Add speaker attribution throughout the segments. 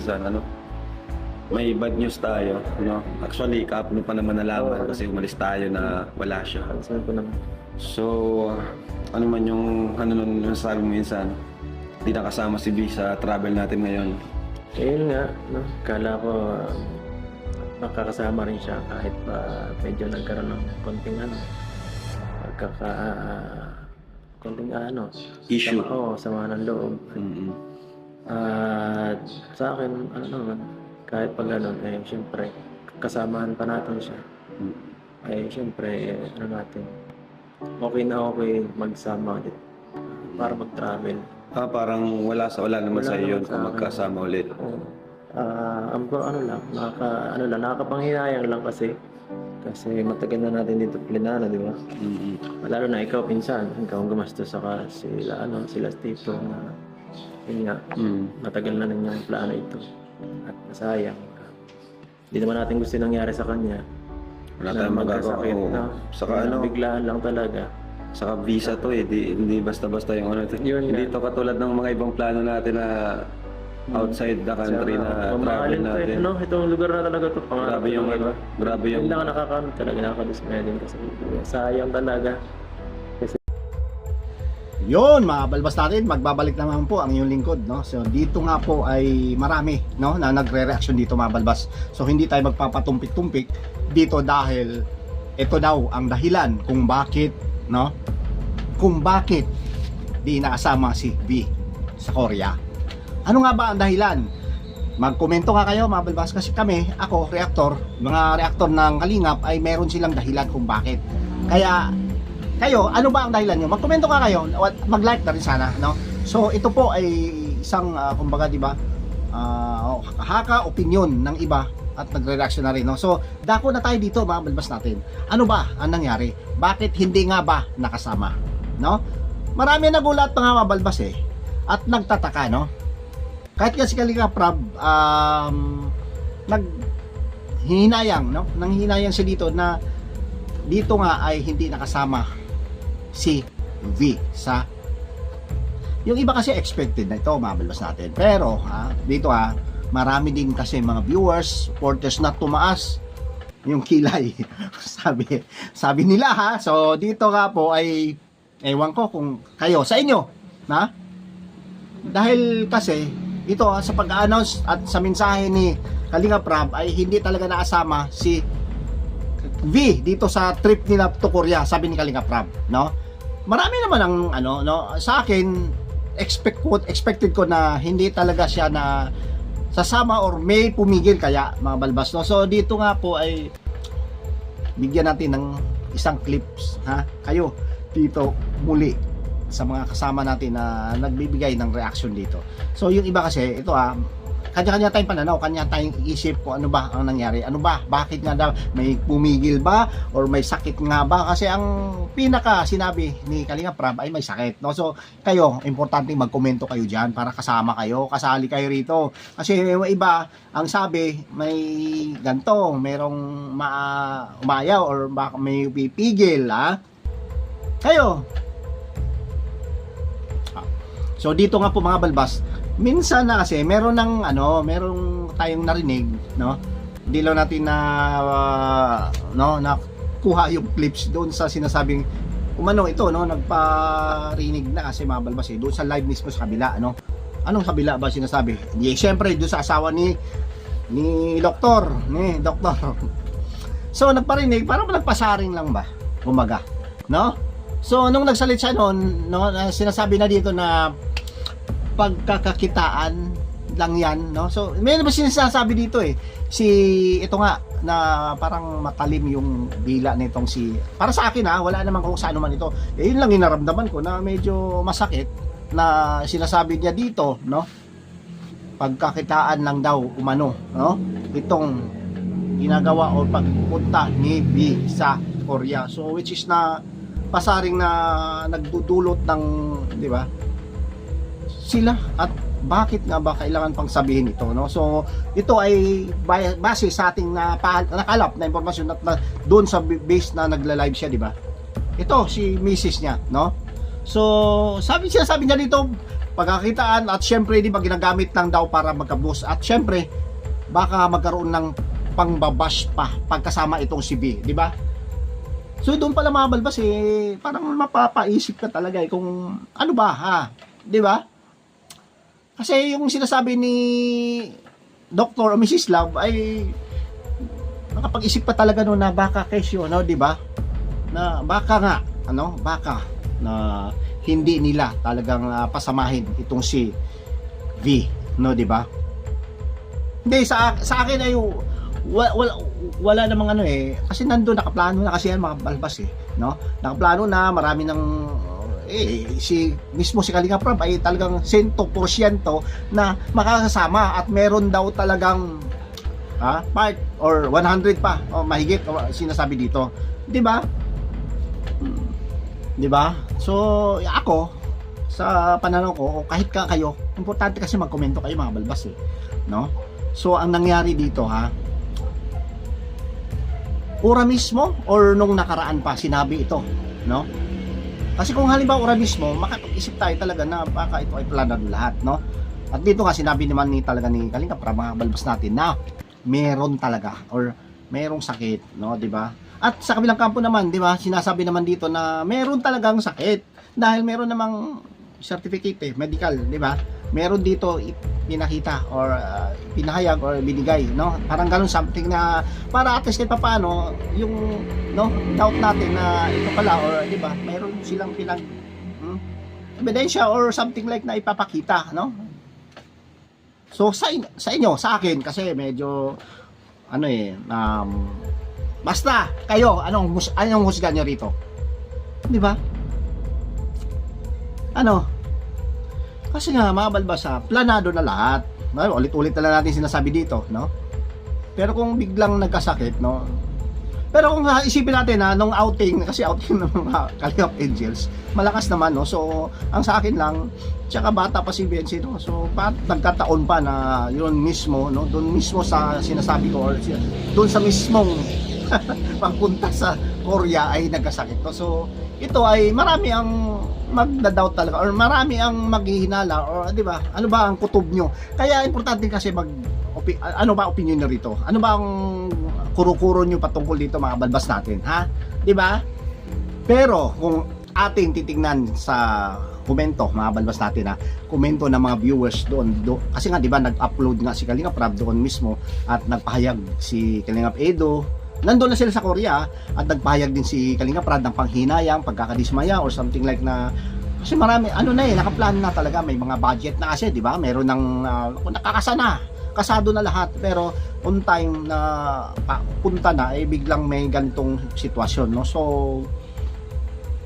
Speaker 1: minsan, ano, may bad news tayo, no? Actually, kahapon pa naman nalaman kasi umalis tayo na wala siya.
Speaker 2: Saan ko naman?
Speaker 1: So, ano man yung ano nun sabi mo minsan, di nakasama si B sa travel natin ngayon.
Speaker 2: Ayun nga, no? Kala ko makakasama rin siya kahit pa medyo nagkaroon ng konting konting
Speaker 1: Issue.
Speaker 2: sama ng loob.
Speaker 1: Mm-mm.
Speaker 2: At sa akin, naman, kahit pag siyempre, kasamahan pa natin siya. Siyempre, natin, okay na okay magsama ulit para mag-travel.
Speaker 1: Parang wala naman
Speaker 2: Wala
Speaker 1: sa iyo
Speaker 2: naman
Speaker 1: yun
Speaker 2: sa
Speaker 1: kung
Speaker 2: akin.
Speaker 1: magkasama ulit.
Speaker 2: Nakakapanghinayang lang kasi matagal na natin dito plinano, di ba?
Speaker 1: Mm-mm.
Speaker 2: Lalo na ikaw pinsan, ikaw ang gumastos saka sila Tito na yun nga, matagal na ninyang plano ito at nasayang. Hindi naman natin gusto nangyari sa kanya.
Speaker 1: Wala tayong magagawa.
Speaker 2: magkasakit,
Speaker 1: Oo.
Speaker 2: no?
Speaker 1: Saka
Speaker 2: Biglaan lang talaga.
Speaker 1: saka visa to eh, hindi basta-basta yung ano.
Speaker 2: Yun
Speaker 1: Hindi
Speaker 2: nga.
Speaker 1: to katulad ng mga ibang plano natin na outside the country na travel
Speaker 2: Mamahalin to
Speaker 1: natin.
Speaker 2: no? Itong lugar na talaga to.
Speaker 1: Grabe yung
Speaker 2: iba.
Speaker 1: grabe yung
Speaker 2: Yun lang talaga nakakadismaya din kasi sayang talaga.
Speaker 3: Yon, mga balbas natin, magbabalik naman po ang inyong lingkod, no? So dito nga po ay marami, no, na nagre-reaction dito, mga balbas. So hindi tayo magpapatumpik-tumpik dito dahil ito daw ang dahilan kung bakit, no? Kung bakit di nakasama si V sa Korea. Ano nga ba ang dahilan? Magkomento nga kayo, mga balbas, kasi kami, ako, mga reaktor ng Kalingap ay meron silang dahilan kung bakit. Kaya kayo, ano ba ang dahilan nyo? Magkomento ka kayo, mag-like na rin sana, no? So, ito po ay isang, kumbaga, di ba, haka opinion ng iba at nagre-reaction na rin, no? So, dako na tayo dito, mga balbas natin. Ano ba ang nangyari? Bakit hindi nga ba nakasama, no? Marami nagulat mga mabalbas eh, at nagtataka, no? Kahit kasi Kalinga Prab, nanghihinayang, no? Nanghihinayang siya dito na dito nga ay hindi nakasama si V sa yung iba kasi expected na ito, mabalbas natin, pero dito marami din kasi mga viewers, supporters na tumaas yung kilay sabi nila so dito nga po ay ewan ko kung kayo sa inyo na dahil kasi ito sa pag-announce at sa mensahe ni Kalinga Prab ay hindi talaga nakasama si V dito sa trip nila to Korea, sabi ni Kalinga Prab, no? Marami naman ang no, sa akin expected ko na hindi talaga siya na sasama or may pumigil kaya, mga balbas, no? So dito nga po ay bigyan natin ng isang clips, kayo dito muli sa mga kasama natin na nagbibigay ng reaction dito. So yung iba kasi ito kanya-kanya tayong pananaw, kanya tayong isip kung ano ba ang nangyari. Ano ba? Bakit nga daw? May pumigil ba? Or may sakit nga ba? Kasi ang pinaka sinabi ni Kalinga Prab ay may sakit, no? So, kayo, importante magkomento kayo dyan para kasama kayo, kasali kayo rito. Kasi iba, ang sabi, may ganto, merong umayaw or baka may pipigil, Kayo. So, dito nga po mga balbas, minsan na kasi meron merong tayong narinig, no? Hindi lang natin na nakuha yung clips doon sa sinasabing ito, no, nagparinig na kasi mga balbas doon sa live mismo sa kabila, ano? Anong kabila ba sinasabi? Siyempre doon sa asawa ni doktor. So nagparinig, parang nagpasaring lang ba? Umaga, no? So nung nagsalit siya noon, no, sinasabi na dito na pagkakakitaan lang yan, no? So may naman sinasabi dito ito nga na parang matalim yung dila nitong para sa akin wala naman kung saan man ito, yun lang inaramdaman ko na medyo masakit na sinasabi niya dito, no? Pagkakitaan lang daw umano, no? Itong ginagawa o pagpunta ni B sa Korea, so which is na pasaring na nagdudulot ng, di ba, sila at bakit nga ba kailangan pang sabihin ito, no? So ito ay base sa ating nakalap na impormasyon at doon sa base na nagla-live siya, di ba? Ito si Mrs. niya, no? So sabi niya dito, pagkakitaan at syempre di ba ginagamit lang daw para magka-boost at syempre baka magkaroon ng pangbabash pa pagkasama itong si B, di ba? So doon pala mga balbas parang mapapaisip ka talaga kung ano ba ha, di ba? Kasi yung sinasabi ni Dr. o Mrs. Love ay nakapag-isip pa talaga no na baka kesyo, no, di ba? Na baka nga, baka na hindi nila talagang pasamahin itong si V, no, di ba? Hindi sa akin ay wala namang kasi nandoon nakaplano na kasi yan mga balbas no? Nakaplano na, marami ng mismo si Kalinga Prab ay talagang 100% na makakasama at meron daw talagang part or 100 pa o mahigit sinasabi dito, di ba? Di ba? So ako sa pananaw ko, kahit kayo, importante kasi magkomento kayo mga balbas no? So ang nangyari dito ura mismo or nung nakaraan pa sinabi ito, no? Kasi kung halimbawa ura mismo, makapag-isip tayo talaga na baka ito ay planado lahat, no? At dito nga sinabi naman talaga ni Kalinga para mga balbas natin na meron talaga or merong sakit, no, di ba? At sa kabilang kampo naman, di ba, sinasabi naman dito na meron talagang sakit dahil meron namang certificate medical, di ba? Meron dito pinakita or pinahayag or binigay, no? Parang ganun something na para at least kahit paano yung doubt natin na ito pala or di ba, meron silang ebidensya or something like na ipapakita, no? So sa inyo, sa akin kasi medyo basta kayo anong husga nyo rito, di ba? Kasi nga mga balbasa, planado na lahat. Ulit-ulit na lang natin sinasabi dito, no? Pero kung biglang nagkasakit, no? Pero kung isipin natin nung outing, kasi outing ng mga Kalingap Angels, malakas naman, no? So, ang sa akin lang, tsaka bata pa si BNC, no? So, nagkataon pa na yun mismo, no? Doon mismo sa sinasabi ko, or doon sa mismong pagpunta sa Korea ay nagkasakit, no? So, ito ay marami ang magda-doubt talaga or marami ang maghihinala or di ba? Ano ba ang kutob nyo? Kaya importante kasi ano ba opinion nyo rito? Ano ba ang kuro-kuro nyo patungkol dito mga balbas natin, ha? Di ba? Pero kung ating titingnan sa komento mga balbas natin komento ng mga viewers doon kasi nga di ba nag-upload nga si Kalinga Prab doon mismo at nagpahayag si Kalingap Edo. Nandun na sila sa Korea at nagpahayag din si Kalinga Prab ng panghinayang, pagkakadismaya or something like na kasi marami nakaplan na talaga, may mga budget na kasi, di ba? Meron ng kasado na lahat, pero on time na punta na biglang may ganitong sitwasyon, no? So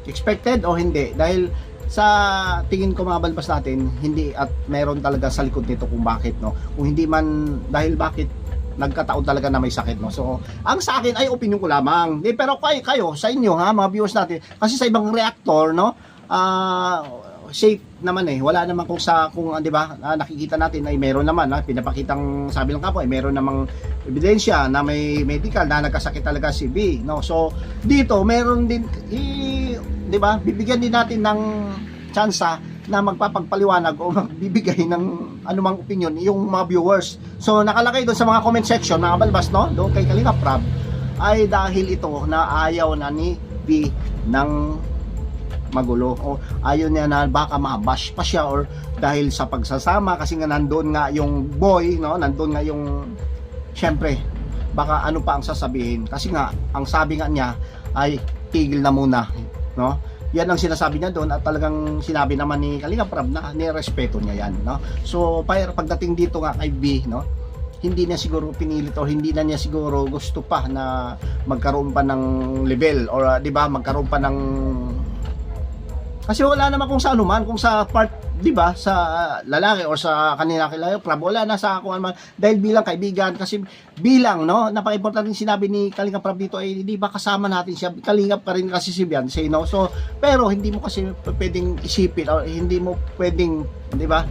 Speaker 3: expected o hindi, dahil sa tingin ko mga balbas natin hindi, at meron talaga sa likod nito kung bakit, no? Kung hindi man dahil bakit nagkataon talaga na may sakit, no? So ang sa akin ay opinion ko lamang, pero kayo sa inyo mga viewers natin, kasi sa ibang reactor, no, safe naman wala naman kung di ba, nakikita natin ay meron naman pinapakitang sabi lang kapo ay meron namang ebidensya na may medical na nagkasakit talaga si B, no? So dito meron din di ba, bibigyan din natin ng tsansa na magpapagpaliwanag o magbibigay ng anumang opinion yung mga viewers. So nakalagay doon sa mga comment section mga balbas, no, doon kay Kalinga Prab ay dahil ito na ayaw na ni B ng magulo o ayaw niya na baka mabash pa siya or dahil sa pagsasama kasi nga nandoon nga yung boy, no, nandoon nga yung syempre baka ano pa ang sasabihin kasi nga ang sabi nga niya ay tigil na muna, no? Yan ang sinasabi niya doon at talagang sinabi naman ni Kalinga Prab na nirespeto niya yan, no? So pagdating dito nga kay B, no, hindi niya siguro pinilit o hindi na niya siguro gusto pa na magkaroon pa ng level or di ba magkaroon pa ng kasi wala naman kung sa anuman, kung sa part, di ba, sa lalaki or sa kanila Kalinga Prab, wala na sa kung ano man, dahil bilang kaibigan, kasi bilang, no, napaka-importante sinabi ni Kalinga Prab dito ay di ba kasama natin siya, Kalinga pa rin kasi si Beyonce, no? So, pero hindi mo kasi pwedeng isipin or hindi mo pwedeng, di ba,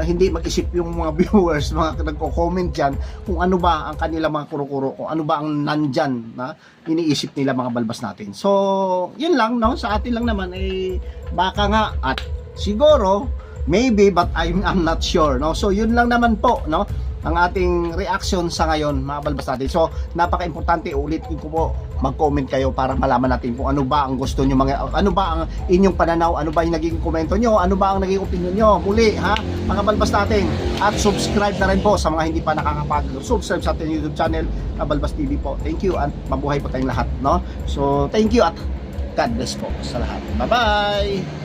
Speaker 3: hindi mag-isip yung mga viewers, mga nagko-comment dyan kung ano ba ang kanila mga kuro-kuro, kung ano ba ang nandyan na iniisip nila mga balbas natin. So, yun lang, no? Sa atin lang naman baka nga at siguro Maybe, but I'm not sure, no? So, yun lang naman po, no? Ang ating reaction sa ngayon, mga balbas natin. So, napaka-importante, ulitin ko po, mag-comment kayo para malaman natin kung ano ba ang gusto nyo, ano ba ang inyong pananaw, ano ba yung naging komento nyo, ano ba ang naging opinion nyo. Muli, ha, mga balbas natin. At subscribe na rin po sa mga hindi pa nakakapag-subscribe sa ating YouTube channel, Kabalbas TV po. Thank you at mabuhay po tayong lahat, no? So, thank you at God bless po sa lahat. Bye-bye!